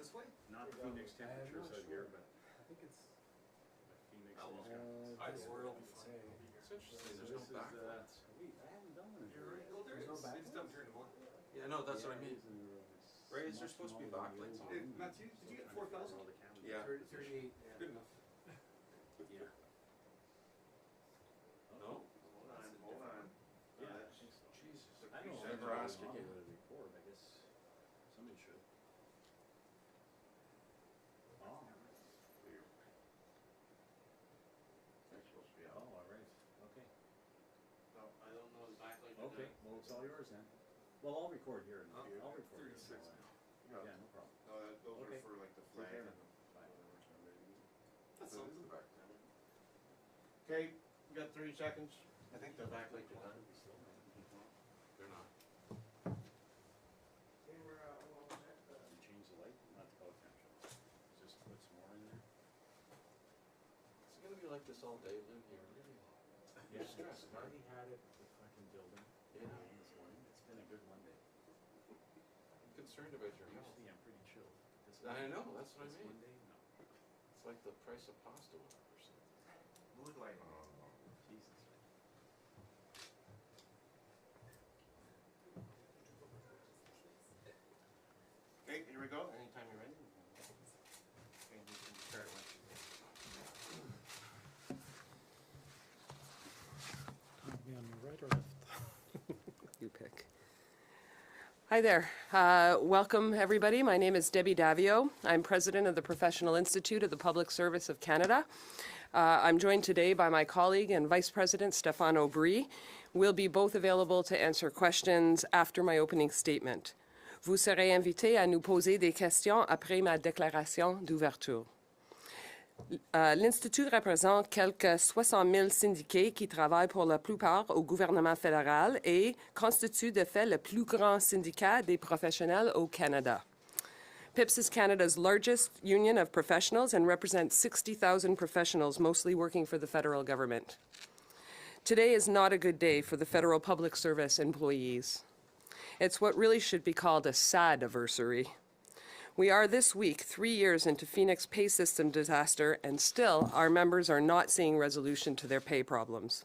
this way? Not Phoenix temperatures out here, but I think it's. Phoenix Oh, is I just world will be say. It's interesting, So there's no this is, backlights. Wait, I haven't done one. You're right. Oh, there There's no is. It's backlights? done during the morning. Yeah, no, that's what I mean. Ray, is there supposed to be backlights on? Hey, Matthew, did you get 4,000? Yeah. 38. Yeah. Good enough. Yeah. No? Hold on. Yeah, I think so. Jesus. I don't know. Never ask again. To record, I guess somebody should. Oh. That's supposed to be Oh, out. all right. Okay. No, I don't know the backlight. Okay. Well, it's all yours then. Well, I'll record here. Oh, I'll record. 36 here. No, Yeah, no problem. no, those Okay. are for like the Take flag care. and the. Bye. That sounds in the back. Okay, we got 30 seconds. I think the backlights are done. They're not. Okay, we're, what was that? You change the light, not the color temperature. Just put some more in there. It's gonna be like this all day, Lou, here. Yeah, stressed, I huh? already had it at the fucking building. Yeah. This morning. It's been a good Monday. I'm concerned about your health. Usually I'm pretty chilled. This I Monday- know, that's what I this mean. Monday, no. It's like the price of pasta went up or something. Mood lighting. Jesus. Okay, here we go. Anytime you're ready. Okay, you can start when Be on your right or left? You pick. Hi there. Welcome, everybody. My name is Debi Daviau. I'm president of the Professional Institute of the Public Service of Canada. I'm joined today by my colleague and Vice President Stéphane Aubry. We'll be both available to answer questions after my opening statement. Vous serez invité à nous poser des questions après ma déclaration d'ouverture. L'Institut représente quelques 60 000 syndiqués qui travaillent pour la plupart au gouvernement fédéral et constitue de fait le plus grand syndicat des professionnels au Canada. PIPSC is Canada's largest union of professionals and represents 60,000 professionals, mostly working for the federal government. Today is not a good day for the federal public service employees. It's what really should be called a sad anniversary. We are this week 3 years into Phoenix pay system disaster, and still our members are not seeing resolution to their pay problems.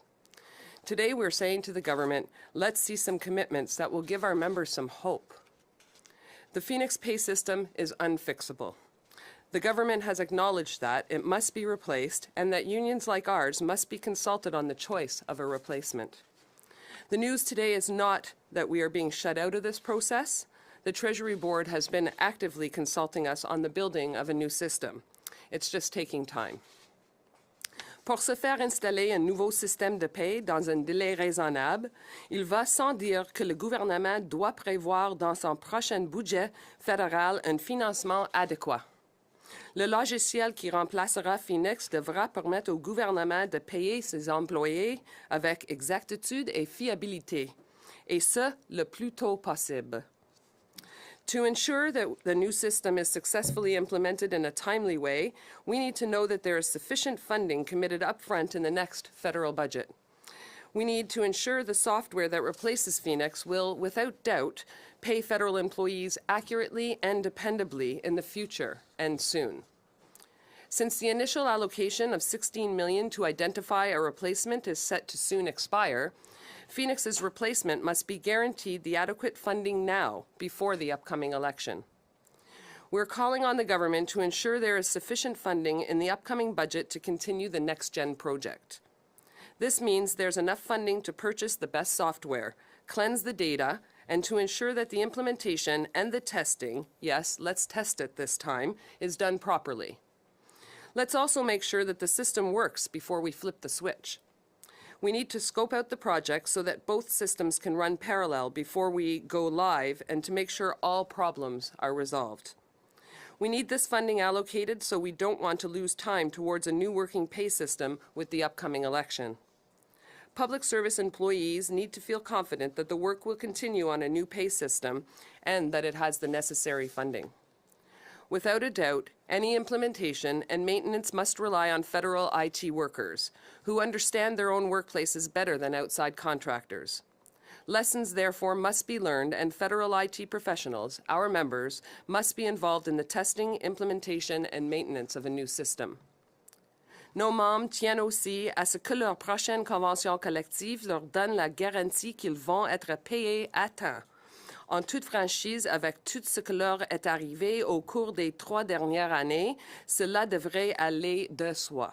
Today we're saying to the government, let's see some commitments that will give our members some hope. The Phoenix pay system is unfixable. The government has acknowledged that it must be replaced and that unions like ours must be consulted on the choice of a replacement. The news today is not that we are being shut out of this process. The Treasury Board has been actively consulting us on the building of a new system. It's just taking time. Pour se faire installer un nouveau système de paie dans un délai raisonnable, il va sans dire que le gouvernement doit prévoir dans son prochain budget fédéral un financement adéquat. Le logiciel qui remplacera Phoenix devra permettre au gouvernement de payer ses employés avec exactitude et fiabilité, et ce, le plus tôt possible. To ensure that the new system is successfully implemented in a timely way, we need to know that there is sufficient funding committed upfront in the next federal budget. We need to ensure the software that replaces Phoenix will, without doubt, pay federal employees accurately and dependably in the future and soon. Since the initial allocation of $16 million to identify a replacement is set to soon expire, Phoenix's replacement must be guaranteed the adequate funding now, before the upcoming election. We're calling on the government to ensure there is sufficient funding in the upcoming budget to continue the NextGen project. This means there's enough funding to purchase the best software, cleanse the data, and to ensure that the implementation and the testing, yes, let's test it this time, is done properly. Let's also make sure that the system works before we flip the switch. We need to scope out the project so that both systems can run parallel before we go live and to make sure all problems are resolved. We need this funding allocated so we don't want to lose time towards a new working pay system with the upcoming election. Public service employees need to feel confident that the work will continue on a new pay system and that it has the necessary funding. Without a doubt, any implementation and maintenance must rely on federal IT workers who understand their own workplaces better than outside contractors. Lessons, therefore, must be learned, and federal IT professionals, our members, must be involved in the testing, implementation, and maintenance of a new system. Nos membres tiennent aussi à ce que leur prochaine convention collective leur donne la garantie qu'ils vont être payés à temps, en toute franchise avec tout ce que leur est arrivé au cours des 3 dernières années. Cela devrait aller de soi.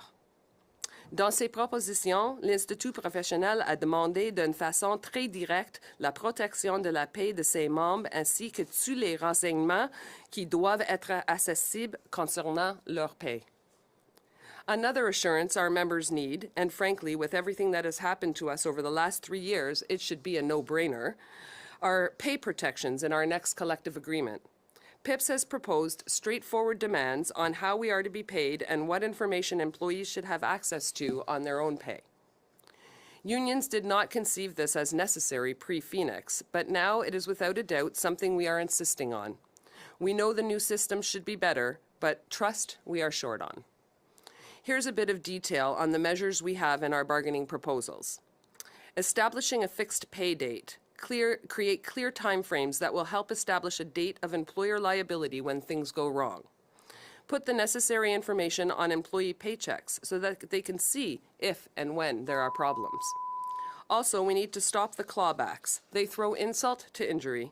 Dans ses propositions, l'Institut professionnel a demandé d'une façon très directe la protection de la paie de ses membres ainsi que tous les renseignements qui doivent être accessibles concernant leur paie. Another assurance our members need, and frankly, with everything that has happened to us over the last 3 years, it should be a no-brainer, are pay protections in our next collective agreement. PIPS has proposed straightforward demands on how we are to be paid and what information employees should have access to on their own pay. Unions did not conceive this as necessary pre-Phoenix, but now it is without a doubt something we are insisting on. We know the new system should be better, but trust we are short on. Here's a bit of detail on the measures we have in our bargaining proposals. Establishing a fixed pay date. Create clear timeframes that will help establish a date of employer liability when things go wrong. Put the necessary information on employee paychecks so that they can see if and when there are problems. Also, we need to stop the clawbacks. They throw insult to injury.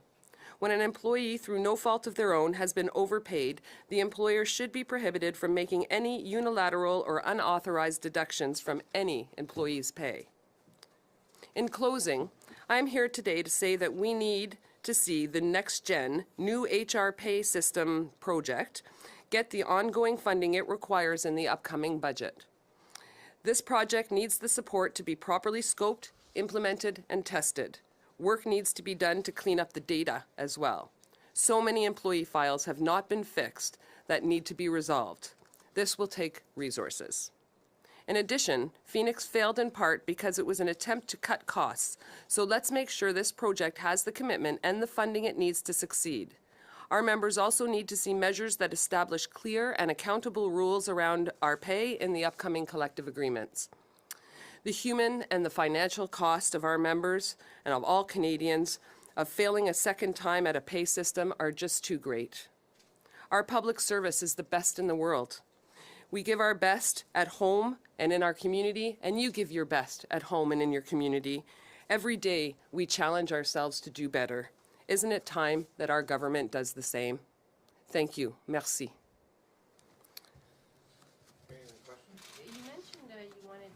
When an employee, through no fault of their own, has been overpaid, the employer should be prohibited from making any unilateral or unauthorized deductions from any employee's pay. In closing, I am here today to say that we need to see the next-gen new HR pay system project get the ongoing funding it requires in the upcoming budget. This project needs the support to be properly scoped, implemented, and tested. Work needs to be done to clean up the data as well. So many employee files have not been fixed that need to be resolved. This will take resources. In addition, Phoenix failed in part because it was an attempt to cut costs, so let's make sure this project has the commitment and the funding it needs to succeed. Our members also need to see measures that establish clear and accountable rules around our pay in the upcoming collective agreements. The human and the financial cost of our members and of all Canadians of failing a second time at a pay system are just too great. Our public service is the best in the world. We give our best at home and in our community, and you give your best at home and in your community. Every day, we challenge ourselves to do better. Isn't it time that our government does the same? Thank you. Merci. Okay, any questions? You mentioned you wanted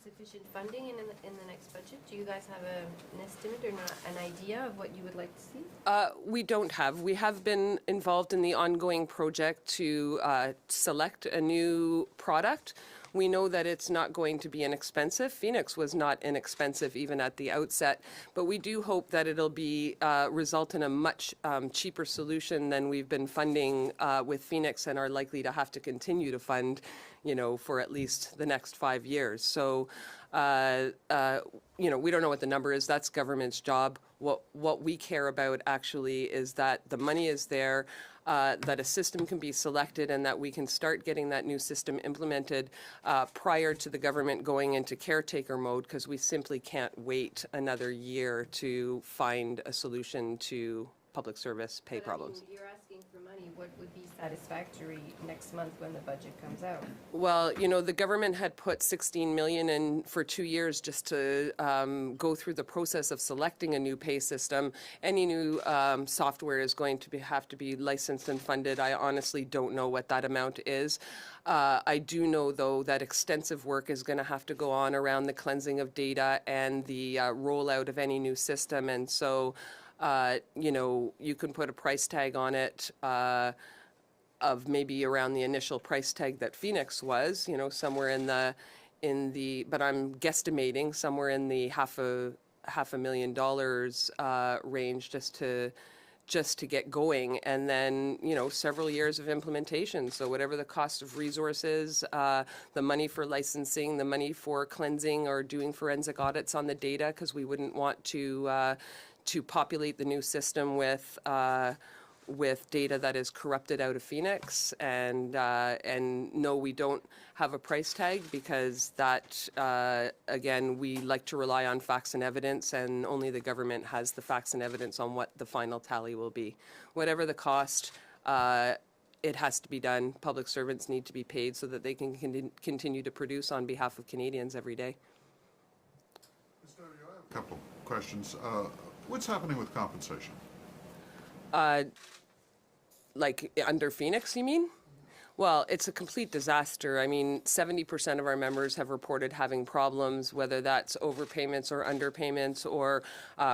sufficient funding in the next budget. Do you guys have an estimate or an idea of what you would like to see? We don't have. We have been involved in the ongoing project to select a new product. We know that it's not going to be inexpensive. Phoenix was not inexpensive even at the outset, but we do hope that it'll be result in a much cheaper solution than we've been funding with Phoenix and are likely to have to continue to fund, you know, for at least the next 5 years. So, you know, we don't know what the number is. That's government's job. What we care about actually is that the money is there, that a system can be selected, and that we can start getting that new system implemented prior to the government going into caretaker mode, because we simply can't wait another year to find a solution to public service pay problems. I mean, you're asking for money. What would be satisfactory next month when the budget comes out? Well, you know, the government had put $16 million in for 2 years just to go through the process of selecting a new pay system. Any new software is going to have to be licensed and funded. I honestly don't know what that amount is. I do know, though, that extensive work is going to have to go on around the cleansing of data and the rollout of any new system. And so, you know, you can put a price tag on it of maybe around the initial price tag that Phoenix was, you know, somewhere in the, but I'm guesstimating somewhere in the $500,000 range just to get going, and then, you know, several years of implementation. So whatever the cost of resources, the money for licensing, the money for cleansing or doing forensic audits on the data, because we wouldn't want to populate the new system with with data that is corrupted out of Phoenix, and no, we don't have a price tag because that, again, we like to rely on facts and evidence, and only the government has the facts and evidence on what the final tally will be. Whatever the cost, it has to be done. Public servants need to be paid so that they can continue to produce on behalf of Canadians every day. Mr. Daviau, I have a couple questions. What's happening with compensation? Like under Phoenix, you mean? Well, it's a complete disaster. I mean, 70% of our members have reported having problems, whether that's overpayments or underpayments or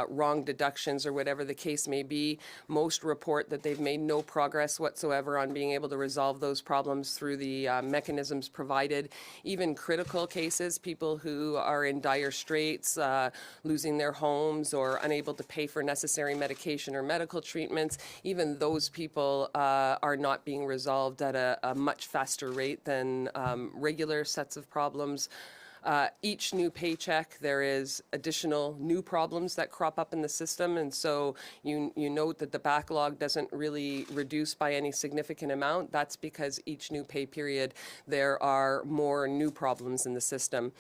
wrong deductions or whatever the case may be. Most report that they've made no progress whatsoever on being able to resolve those problems through the mechanisms provided. Even critical cases, people who are in dire straits, losing their homes or unable to pay for necessary medication or medical treatments, even those people are not being resolved at a much faster rate than regular sets of problems. Each new paycheck, there is additional new problems that crop up in the system, and so you note that the backlog doesn't really reduce by any significant amount. That's because each new pay period, there are more new problems in the system.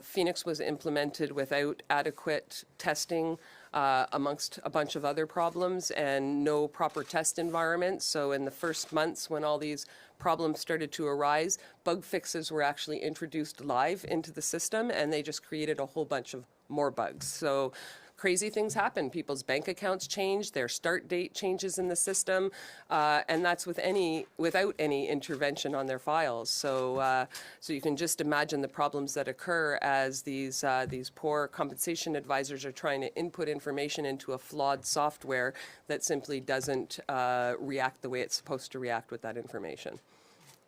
Phoenix was implemented without adequate testing, amongst a bunch of other problems, and no proper test environment. So in the first months when all these problems started to arise, bug fixes were actually introduced live into the system, and they just created a whole bunch of more bugs. So crazy things happen. People's bank accounts change, their start date changes in the system, and that's without any intervention on their files. So, so you can just imagine the problems that occur as these poor compensation advisors are trying to input information into a flawed software that simply doesn't react the way it's supposed to react with that information.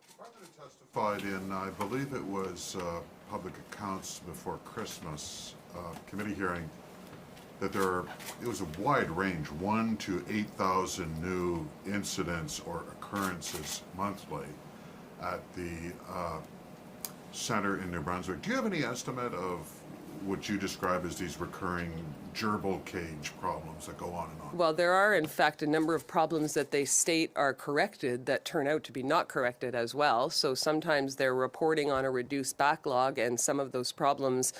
The President testified in, I believe it was Public Accounts before Christmas committee hearing, that it was a wide range, 1 to 8,000 new incidents or occurrences monthly at the center in New Brunswick. Do you have any estimate of what you describe as these recurring gerbil cage problems that go on and on? Well, there are, in fact, a number of problems that they state are corrected that turn out to be not corrected as well. So sometimes they're reporting on a reduced backlog, and some of those problems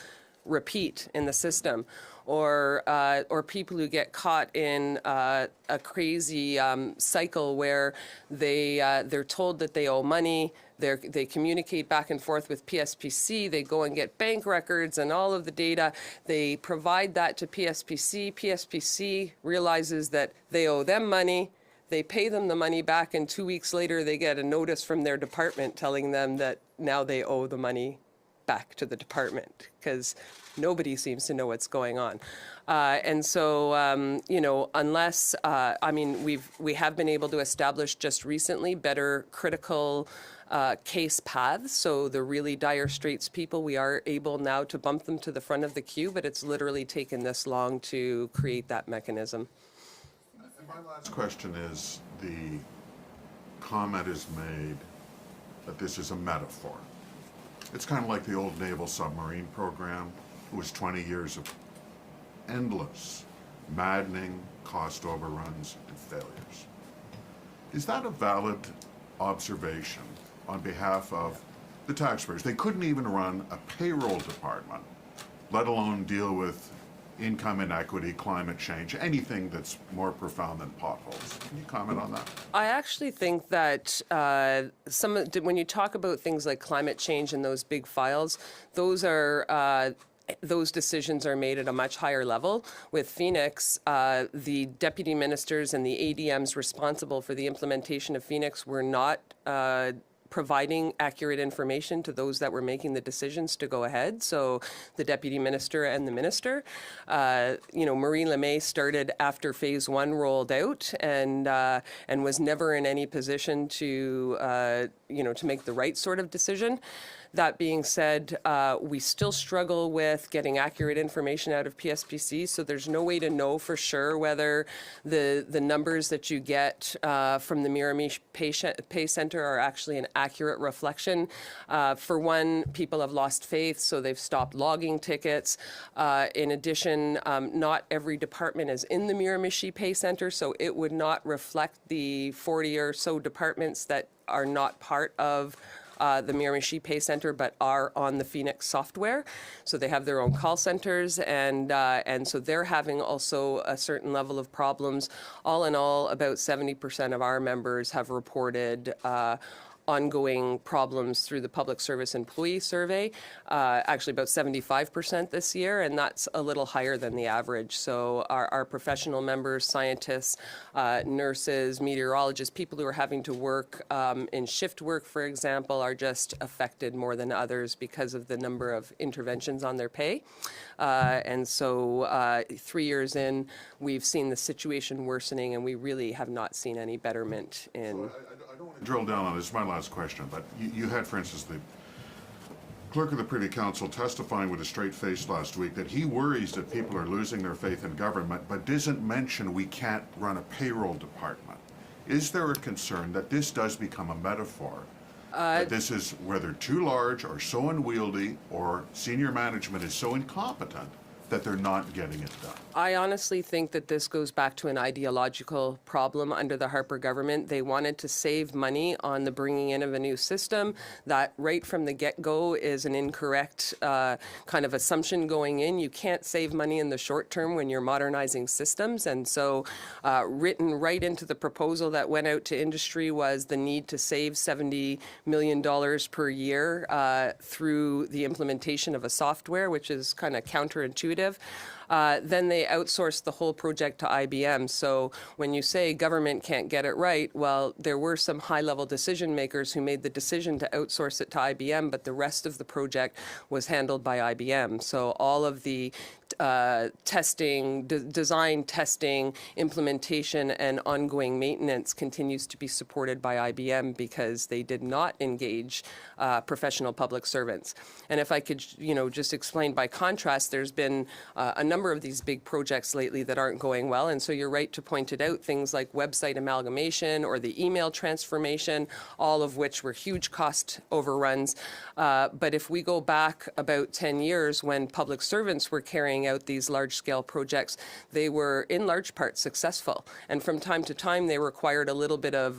repeat in the system. Or people who get caught in a crazy cycle where they're told that they owe money, they communicate back and forth with PSPC, they go and get bank records and all of the data, they provide that to PSPC, PSPC realizes that they owe them money, they pay them the money back, and 2 weeks later they get a notice from their department telling them that now they owe the money back to the department, because nobody seems to know what's going on. And so, you know, unless, I mean, we have been able to establish just recently better critical case paths. So the really dire straits people, we are able now to bump them to the front of the queue, but it's literally taken this long to create that mechanism. And my last question is, the comment is made that this is a metaphor. It's kind of like the old naval submarine program. It was 20 years of endless, maddening cost overruns and failures. Is that a valid observation on behalf of the taxpayers? They couldn't even run a payroll department, let alone deal with income inequity, climate change, anything that's more profound than potholes. Can you comment on that? I actually think that when you talk about things like climate change and those big files, those decisions are made at a much higher level. With Phoenix, the deputy ministers and the ADMs responsible for the implementation of Phoenix were not providing accurate information to those that were making the decisions to go ahead. So the deputy minister and the minister, you know, Marie Lemay started after phase 1 rolled out and was never in any position to, you know, to make the right sort of decision. That being said, we still struggle with getting accurate information out of PSPC, so there's no way to know for sure whether the numbers that you get from the Miramichi Pay Center are actually an accurate reflection. For one, people have lost faith, so they've stopped logging tickets. In addition, not every department is in the Miramichi Pay Center, so it would not reflect the 40 or so departments that are not part of the Miramichi Pay Center, but are on the Phoenix software. So they have their own call centers, and so they're having also a certain level of problems. All in all, about 70% of our members have reported ongoing problems through the Public Service Employee Survey, actually about 75% this year, and that's a little higher than the average. So our professional members, scientists, nurses, meteorologists, people who are having to work in shift work, for example, are just affected more than others because of the number of interventions on their pay. And so 3 years in, we've seen the situation worsening, and we really have not seen any betterment in... So I don't want to drill down on this. This is my last question, but you had, for instance, the clerk of the Privy Council testifying with a straight face last week that he worries that people are losing their faith in government, but doesn't mention we can't run a payroll department. Is there a concern that this does become a metaphor? That this is whether too large or so unwieldy or senior management is so incompetent that they're not getting it done? I honestly think that this goes back to an ideological problem under the Harper government. They wanted to save money on the bringing in of a new system. That right from the get-go is an incorrect kind of assumption going in. You can't save money in the short term when you're modernizing systems. And so written right into the proposal that went out to industry was the need to save $70 million per year through the implementation of a software, which is kind of counterintuitive. Then they outsourced the whole project to IBM. So when you say government can't get it right, well, there were some high-level decision makers who made the decision to outsource it to IBM, but the rest of the project was handled by IBM. So all of the testing, design testing, implementation, and ongoing maintenance continues to be supported by IBM because they did not engage professional public servants. And if I could, just explain by contrast, there's been a number of these big projects lately that aren't going well. And so you're right to point it out, things like website amalgamation or the email transformation, all of which were huge cost overruns. But if we go back about 10 years when public servants were carrying out these large-scale projects, they were in large part successful. And from time to time, they required a little bit of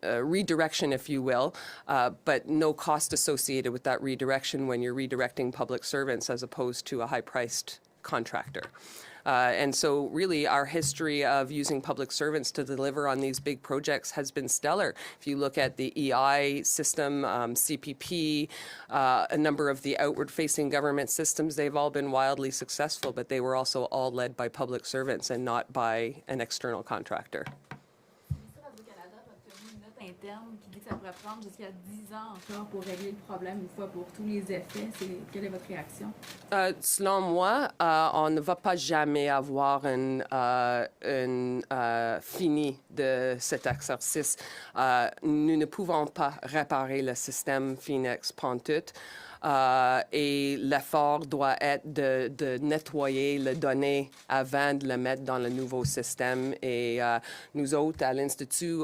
redirection, if you will, but no cost associated with that redirection when you're redirecting public servants as opposed to a high-priced contractor. And so really our history of using public servants to deliver on these big projects has been stellar. If you look at the EI system, CPP, a number of the outward-facing government systems, they've all been wildly successful, but they were also all led by public servants and not by an external contractor. Interne qui dit que ça pourrait prendre jusqu'à 10 ans encore pour régler le problème une fois pour tous les effets. Quelle est votre réaction? Selon moi, on ne va pas jamais avoir une fini de cet exercice. Nous ne pouvons pas réparer le système Phoenix pantoute. Et l'effort doit être de nettoyer les données avant de le mettre dans le nouveau système. Et nous autres, à l'Institut,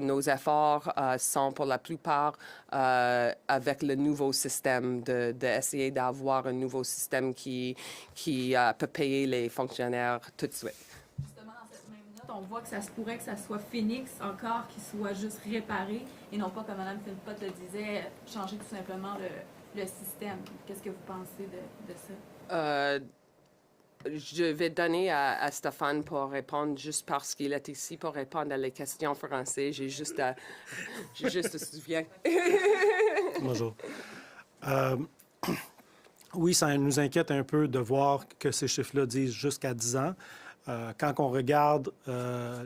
nos efforts sont pour la plupart avec le nouveau système, d'essayer d'avoir un nouveau système qui peut payer les fonctionnaires tout de suite. Justement, dans cette même note, on voit que ça se pourrait que ça soit Phoenix encore qui soit juste réparé et non pas, comme Mme Philpott le disait, changer tout simplement le système. Qu'est-ce que vous pensez de ça? Je vais donner à Stéphane pour répondre, juste parce qu'il est ici pour répondre à les questions françaises. J'ai juste à souviens. Bonjour. Oui, ça nous inquiète un peu de voir que ces chiffres-là disent jusqu'à 10 ans. Quand on regarde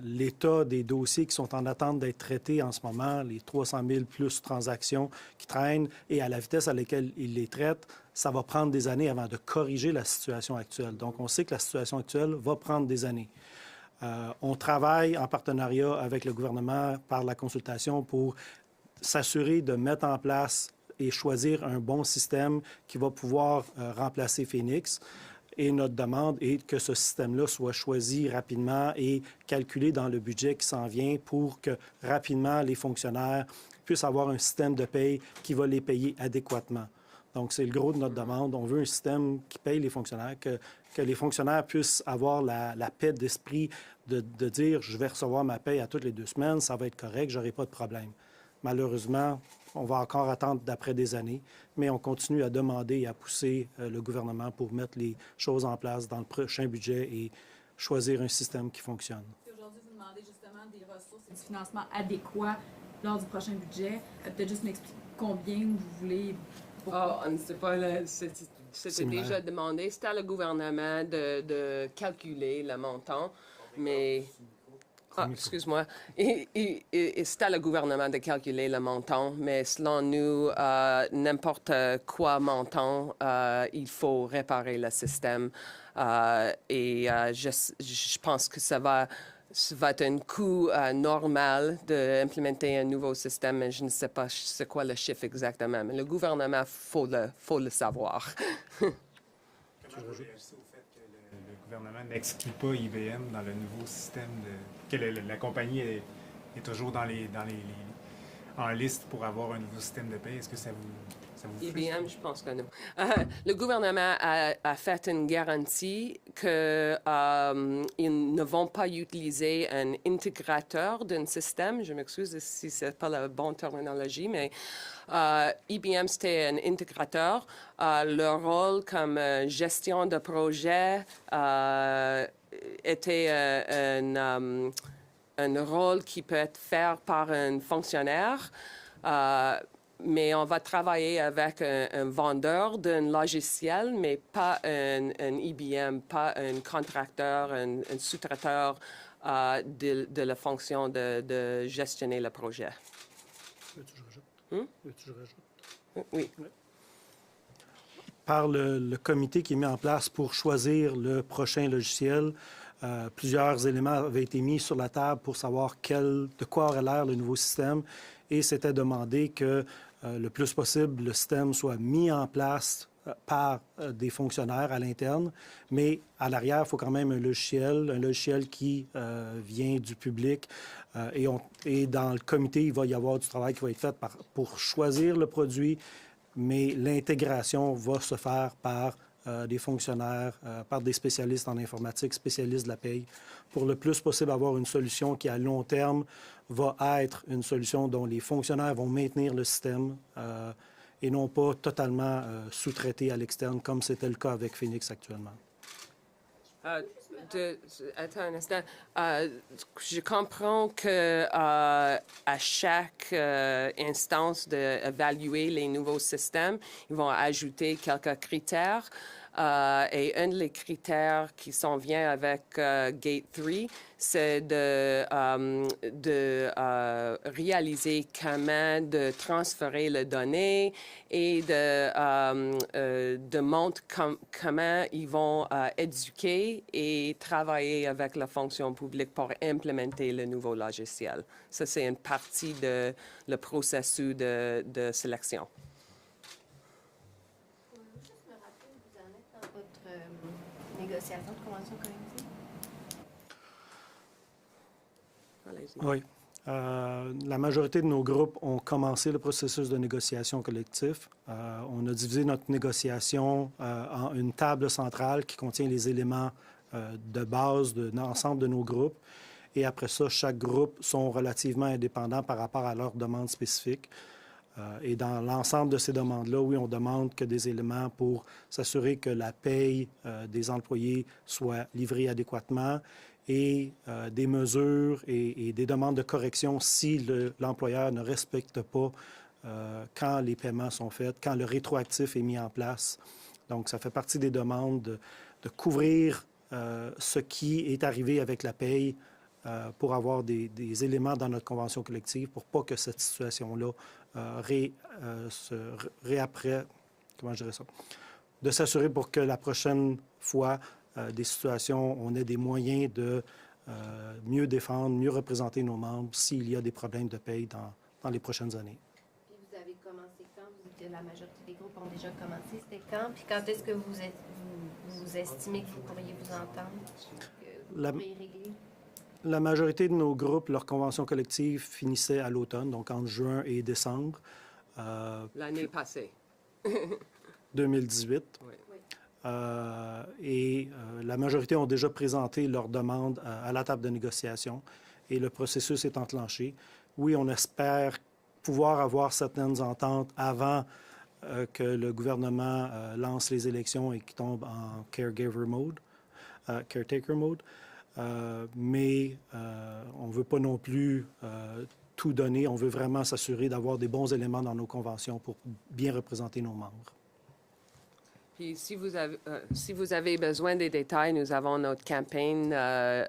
l'état des dossiers qui sont en attente d'être traités en ce moment, les 300 000 plus transactions qui traînent et à la vitesse à laquelle ils les traitent, ça va prendre des années avant de corriger la situation actuelle. Donc, on sait que la situation actuelle va prendre des années. On travaille en partenariat avec le gouvernement par la consultation pour s'assurer de mettre en place et choisir un bon système qui va pouvoir remplacer Phoenix. Et notre demande est que ce système-là soit choisi rapidement et calculé dans le budget qui s'en vient pour que rapidement les fonctionnaires puissent avoir un système de paye qui va les payer adéquatement. Donc, c'est le gros de notre demande. On veut un système qui paye les fonctionnaires, que les fonctionnaires puissent avoir la paix d'esprit de dire « je vais recevoir ma paye à toutes les 2 semaines, ça va être correct, je n'aurai pas de problème ». Malheureusement, on va encore attendre d'après des années, mais on continue à demander et à pousser le gouvernement pour mettre les choses en place dans le prochain budget et choisir un système qui fonctionne. Aujourd'hui, vous demandez justement des ressources et du financement adéquat lors du prochain budget. Peut-être juste m'expliquer combien vous voulez. Ah, c'est pas c'était déjà demandé. C'était à le gouvernement de calculer le montant, mais... Ah, excuse-moi. Et c'est à le gouvernement de calculer le montant, mais selon nous, n'importe quoi montant, il faut réparer le système. Je pense que ça va être un coût normal d'implémenter un nouveau système, mais je ne sais pas c'est quoi le chiffre exactement. Mais le gouvernement, faut le savoir. Comment vous réagissez au fait que le gouvernement n'exclut pas IBM dans le nouveau système que la compagnie est toujours en liste pour avoir un nouveau système de paie? Est-ce que ça vous frustre? IBM, je pense que non. Le gouvernement a fait une garantie qu'ils ne vont pas utiliser un intégrateur d'un système. Je m'excuse si ce n'est pas la bonne terminologie, mais IBM, c'était un intégrateur. Leur rôle comme gestion de projet était un rôle qui peut être fait par un fonctionnaire. Mais on va travailler avec un vendeur d'un logiciel, mais pas un IBM, pas un contracteur, un sous-traiteur de la fonction de gestionner le projet. Veux-tu que je rajoute? Oui. Par le comité qui est mis en place pour choisir le prochain logiciel, plusieurs éléments avaient été mis sur la table pour savoir de quoi aurait l'air le nouveau système. Et c'était demandé que le plus possible, le système soit mis en place par des fonctionnaires à l'interne, mais à l'arrière, il faut quand même un logiciel qui vient du public. Et dans le comité, il va y avoir du travail qui va être fait pour choisir le produit, mais l'intégration va se faire par des fonctionnaires, par des spécialistes en informatique, spécialistes de la paye, pour le plus possible avoir une solution qui, à long terme, va être une solution dont les fonctionnaires vont maintenir le système et non pas totalement sous-traité à l'externe, comme c'était le cas avec Phoenix actuellement. Attends un instant. Je comprends que à chaque instance d'évaluer les nouveaux systèmes, ils vont ajouter quelques critères. Et un des critères qui s'en vient avec Gate 3, c'est de réaliser comment de transférer les données et de montrer comment ils vont éduquer et travailler avec la fonction publique pour implémenter le nouveau logiciel. Ça, c'est une partie de le processus de sélection. Négociation de convention collective? Oui. La majorité de nos groupes ont commencé le processus de négociation collective. On a divisé notre négociation en une table centrale qui contient les éléments de base de l'ensemble de nos groupes. Et après ça, chaque groupe sont relativement indépendants par rapport à leurs demandes spécifiques. Et dans l'ensemble de ces demandes-là, oui, on demande que des éléments pour s'assurer que la paye des employés soit livrée adéquatement et des mesures et des demandes de correction si l'employeur ne respecte pas quand les paiements sont faits, quand le rétroactif est mis en place. Donc, ça fait partie des demandes de couvrir ce qui est arrivé avec la paye pour avoir des éléments dans notre convention collective pour pas que cette situation-là comment je dirais ça? De s'assurer pour que la prochaine fois, des situations, on ait des moyens de mieux défendre, mieux représenter nos membres s'il y a des problèmes de paye dans les prochaines années. Puis vous avez commencé quand? Vous de la majorité des groupes ont déjà commencé? C'était quand? Puis quand est-ce que vous estimez que vous pourriez vous entendre? Que vous pourriez régler? La majorité de nos groupes, leur convention collective finissait à l'automne, donc entre juin et décembre L'année passée. 2018. Oui. La majorité ont déjà présenté leur demande à la table de négociation et le processus est enclenché. Oui, on espère pouvoir avoir certaines ententes avant que le gouvernement lance les élections et qu'il tombe en caretaker mode. Mais on ne veut pas non plus tout donner. On veut vraiment s'assurer d'avoir des bons éléments dans nos conventions pour bien représenter nos membres. Puis si vous avez besoin des détails, nous avons notre campagne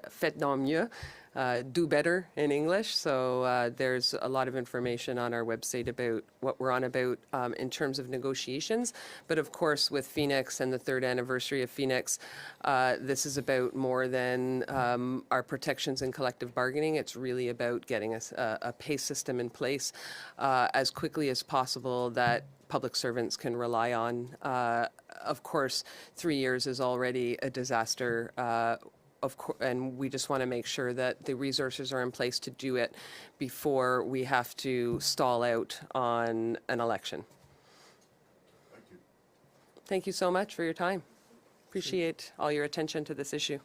Faites donc mieux, Do Better in English. So there's a lot of information on our website about what we're on about in terms of negotiations. But of course, with Phoenix and the 3rd anniversary of Phoenix, this is about more than our protections in collective bargaining. It's really about getting a pay system in place as quickly as possible that public servants can rely on. Of course, 3 years is already a disaster, and we just want to make sure that the resources are in place to do it before we have to stall out on an election. Thank you. Thank you so much for your time. Appreciate all your attention to this issue.